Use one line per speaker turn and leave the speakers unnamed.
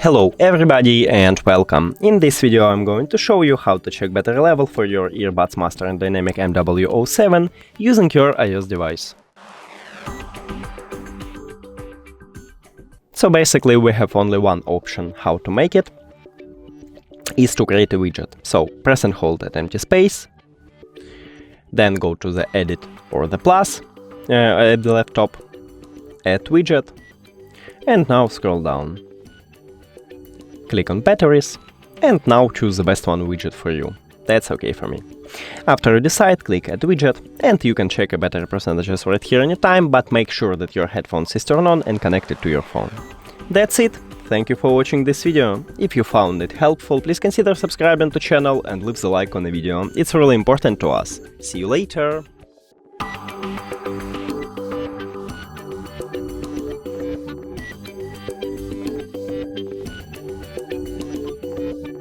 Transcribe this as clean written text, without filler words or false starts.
Hello everybody and welcome. In this video I'm going to show you how to check battery level for your earbuds Master Dynamic MW07 using your iOS device. So basically we have only one option how to make it, is to create a widget. So press and hold at empty space, then go to the edit or the plus at the left top, add widget, and now scroll down. Click on batteries, and now choose the best one widget for you. That's okay for me. After you decide, click add widget, and you can check your battery percentages right here anytime, but make sure that your headphones is turned on and connected to your phone. That's it. Thank you for watching this video. If you found it helpful, please consider subscribing to the channel and leave the like on the video. It's really important to us. See you later!